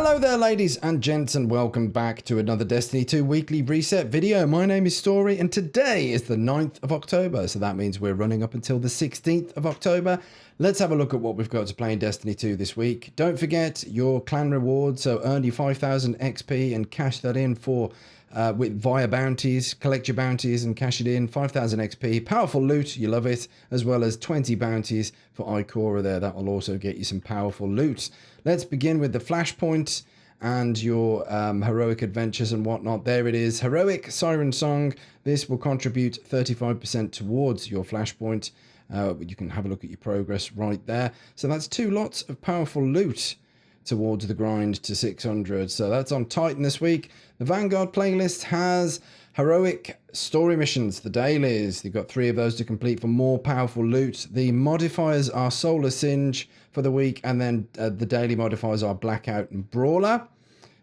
Hello there ladies and gents, and welcome back to another Destiny 2 weekly reset video. My name is Story and today is the 9th of October, so that means we're running up until the 16th of October. Let's have a look at what we've got to play in Destiny 2 this week. Don't forget your clan reward, so earn your 5,000 XP and cash that in for via bounties. Collect your bounties and cash it in. 5,000 XP, powerful loot, you love it, as well as 20 bounties for Ikora there. That will also get you some powerful loot. Let's begin with the flashpoint and your heroic adventures and whatnot. There it is, heroic siren song. This will contribute 35% towards your flashpoint. You can have a look at your progress right there. So that's 2 lots of powerful loot towards the grind to 600. So that's on Titan this week. The Vanguard playlist has heroic story missions, the dailies. You've got 3 of those to complete for more powerful loot. The modifiers are Solar Singe for the week, and then the daily modifiers are Blackout and Brawler.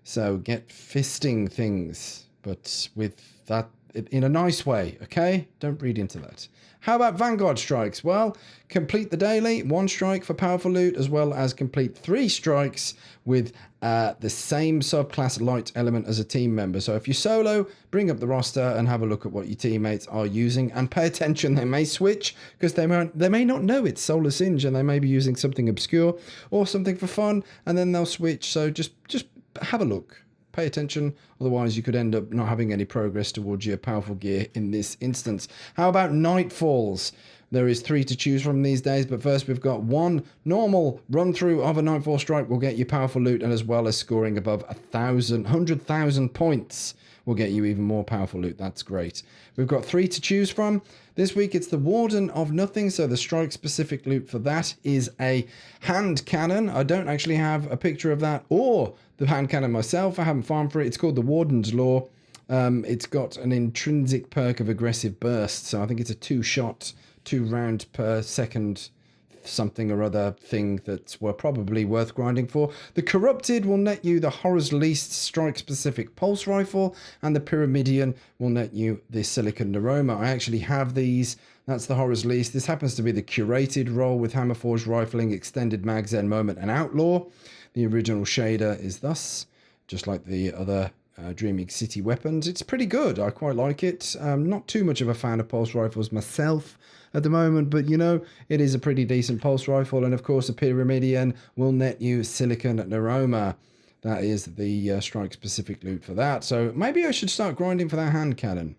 So get fisting things, but with that in a nice way, okay? Don't read into that. How about Vanguard strikes? Well, complete the daily, 1 strike for powerful loot, as well as complete 3 strikes with the same subclass light element as a team member. So if you're solo, bring up the roster and have a look at what your teammates are using, and pay attention. They may switch because they may not know it's Solar Singe, and they may be using something obscure or something for fun, and then they'll switch. So just have a look. Pay attention, otherwise you could end up not having any progress towards your powerful gear in this instance. How about Nightfalls? There is 3 to choose from these days, but first we've got 1 normal run through of a Nightfall strike will get you powerful loot, and as well as scoring above 100,000 points will get you even more powerful loot. That's great. We've got 3 to choose from. This week it's the Warden of Nothing, so the strike specific loot for that is a hand cannon. I don't actually have a picture of that or the hand cannon myself. I haven't farmed for it. It's called the Warden's Law. It's got an intrinsic perk of aggressive burst, so I think it's a 2-shot, 2 round per second something or other thing that were probably worth grinding for. The Corrupted will net you the Horror's Least strike specific pulse rifle, and the Pyramidion will net you the Silicon Neuroma. I actually have these. That's the Horror's Least. This happens to be the curated roll with Hammerforged rifling, extended mag, Zen moment, and outlaw. The original shader is thus, just like the other Dreaming City weapons. It's pretty good. I quite like it. Not too much of a fan of pulse rifles myself at the moment, but you know, it is a pretty decent pulse rifle. And of course, the Pyramidion will net you Silicon Neuroma. That is the strike specific loot for that. So maybe I should start grinding for that hand cannon.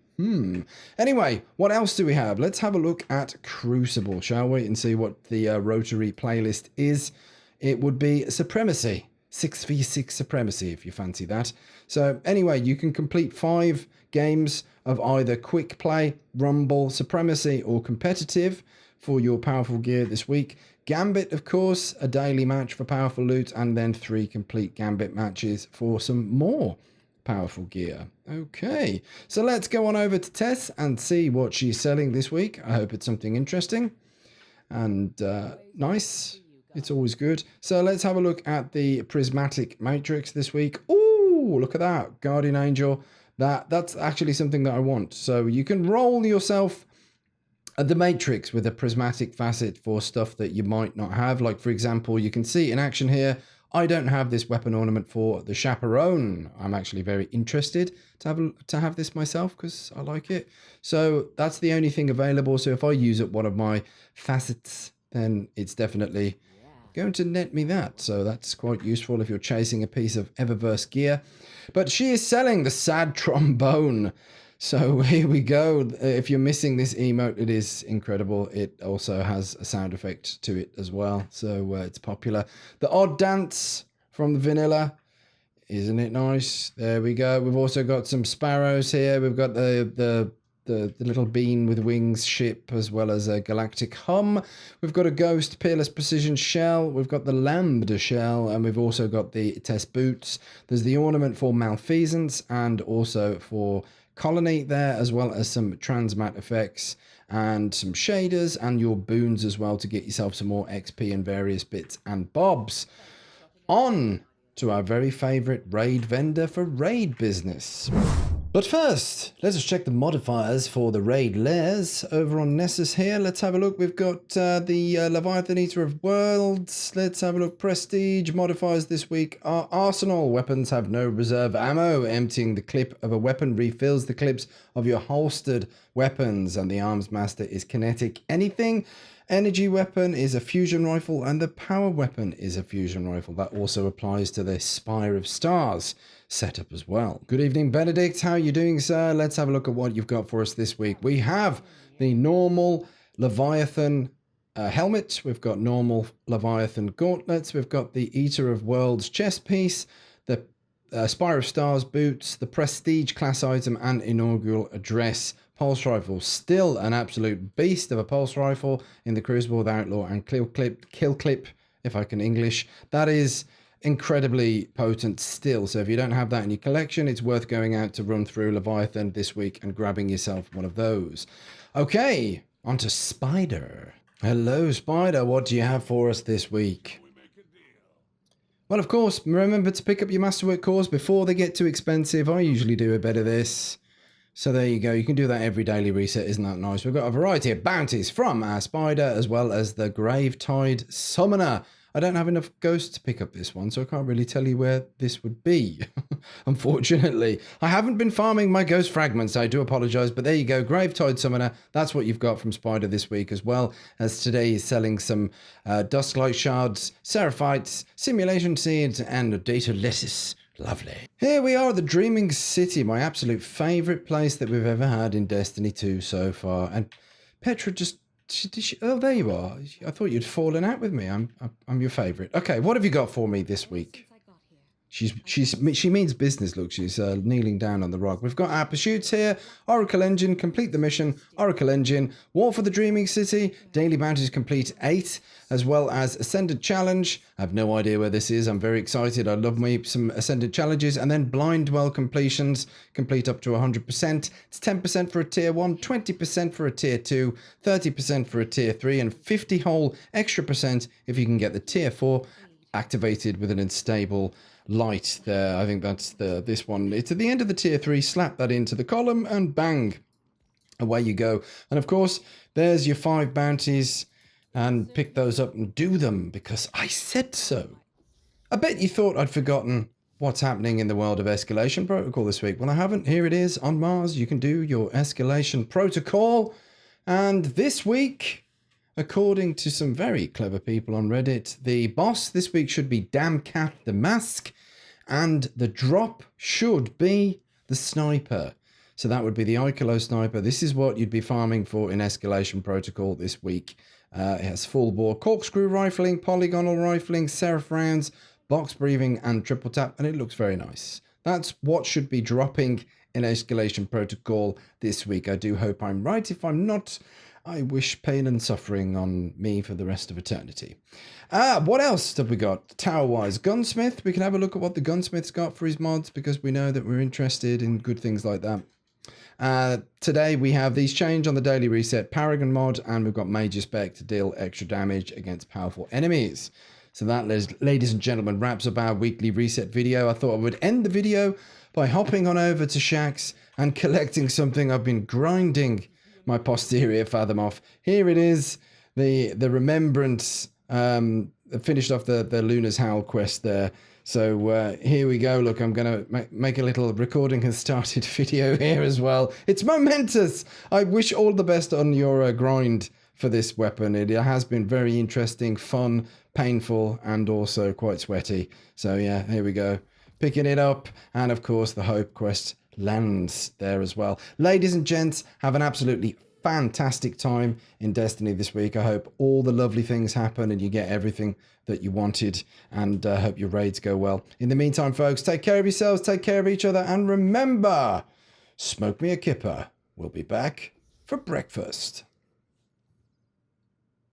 Anyway, what else do we have? Let's have a look at Crucible, shall we? And see what the rotary playlist is. It would be Supremacy. 6v6 Supremacy, if you fancy that. So anyway, you can complete 5 games of either quick play, rumble, Supremacy, or competitive for your powerful gear this week. Gambit, of course, a daily match for powerful loot, and then 3 complete Gambit matches for some more powerful gear. Okay, so let's go on over to Tess and see what she's selling this week. I hope it's something interesting and nice. It's always good. So let's have a look at the Prismatic Matrix this week. Ooh, look at that. Guardian Angel. That's actually something that I want. So you can roll yourself the Matrix with a Prismatic facet for stuff that you might not have. Like, for example, you can see in action here, I don't have this weapon ornament for the Chaperone. I'm actually very interested to have this myself because I like it. So that's the only thing available. So if I use it one of my facets, then it's definitely going to net me that. So that's quite useful if you're chasing a piece of Eververse gear. But she is selling the Sad Trombone. So here we go. If you're missing this emote, it is incredible. It also has a sound effect to it as well. So it's popular. The Odd Dance from the vanilla. Isn't it nice? There we go. We've also got some sparrows here. We've got the little bean with wings ship, as well as a galactic hum. We've got a ghost peerless precision shell. We've got the lambda shell, and we've also got the test boots. There's the ornament for malfeasance and also for colony there, as well as some transmat effects and some shaders and your boons as well to get yourself some more XP and various bits and bobs. On to our very favorite raid vendor for raid business. But first, let us check the modifiers for the raid lairs over on Nessus here. Let's have a look. We've got the Leviathan Eater of Worlds. Let's have a look. Prestige modifiers this week are Arsenal. Weapons have no reserve ammo. Emptying the clip of a weapon refills the clips of your holstered weapons. And the Arms Master is kinetic anything. Energy weapon is a fusion rifle, and the power weapon is a fusion rifle. That also applies to the Spire of Stars setup as well. Good evening, Benedict. How are you doing, sir? Let's have a look at what you've got for us this week. We have the normal Leviathan helmet. We've got normal Leviathan gauntlets. We've got the Eater of Worlds chest piece, the Spire of Stars boots, the Prestige class item, and inaugural address. Pulse rifle, still an absolute beast of a pulse rifle in the Crucible with Outlaw and kill clip, if I can English. That is incredibly potent still. So if you don't have that in your collection, it's worth going out to run through Leviathan this week and grabbing yourself one of those. Okay, on to Spider. Hello, Spider. What do you have for us this week? Well, of course, remember to pick up your Masterwork cores before they get too expensive. I usually do a bit of this. So there you go. You can do that every daily reset. Isn't that nice? We've got a variety of bounties from our Spider, as well as the Gravetide Summoner. I don't have enough ghosts to pick up this one, so I can't really tell you where this would be, unfortunately. I haven't been farming my ghost fragments. I do apologize, but there you go. Gravetide Summoner. That's what you've got from Spider this week, as well as today he's selling some Dusklight Shards, Seraphites, Simulation Seeds, and Data Lettuce. Lovely. Here we are at the Dreaming City, my absolute favourite place that we've ever had in Destiny 2 so far. And Petra just... oh, there you are. I thought you'd fallen out with me. I'm your favourite. Okay, what have you got for me this week? She means business, look. She's kneeling down on the rock. We've got our pursuits here. Oracle Engine, complete the mission. Oracle Engine, War for the Dreaming City. Daily bounties complete 8, as well as Ascended Challenge. I have no idea where this is. I'm very excited. I love me some Ascended Challenges. And then Blind Well completions, complete up to 100%. It's 10% for a Tier 1, 20% for a Tier 2, 30% for a Tier 3, and 50 whole extra percent if you can get the Tier 4 activated with an unstable light there. I think that's this one. It's at the end of the Tier 3. Slap that into the column and bang, away you go. And of course, there's your 5 bounties, and pick those up and do them because I said so. I bet you thought I'd forgotten what's happening in the world of Escalation Protocol this week. Well, I haven't. Here it is on Mars. You can do your Escalation Protocol. And this week, according to some very clever people on Reddit, the boss this week should be Damn Cat the Mask, and the drop should be the Sniper. So that would be the Icolo Sniper. This is what you'd be farming for in Escalation Protocol this week. It has full bore corkscrew rifling, polygonal rifling, seraph rounds, box breathing, and triple tap, and it looks very nice. That's what should be dropping in Escalation Protocol this week. I do hope I'm right. If I'm not, I wish pain and suffering on me for the rest of eternity. What else have we got? Tower-wise, Gunsmith. We can have a look at what the Gunsmith's got for his mods, because we know that we're interested in good things like that. Today we have these change on the daily reset Paragon mod, and we've got Major Spec to deal extra damage against powerful enemies. So that, ladies and gentlemen, wraps up our weekly reset video. I thought I would end the video by hopping on over to Shaxx and collecting something I've been grinding my posterior fathom off. Here it is, the Remembrance, finished off the Luna's Howl quest there. So here we go. Look, I'm going to make a little recording has started video here as well. It's momentous. I wish all the best on your grind for this weapon. It has been very interesting, fun, painful, and also quite sweaty. So yeah, here we go. Picking it up. And of course, the Hope quest lands there as well. Ladies and gents, have an absolutely fantastic time in Destiny this week. I hope all the lovely things happen and you get everything that you wanted, and hope your raids go well. In the meantime, folks, take care of yourselves, take care of each other, and remember, smoke me a kipper. We'll be back for breakfast.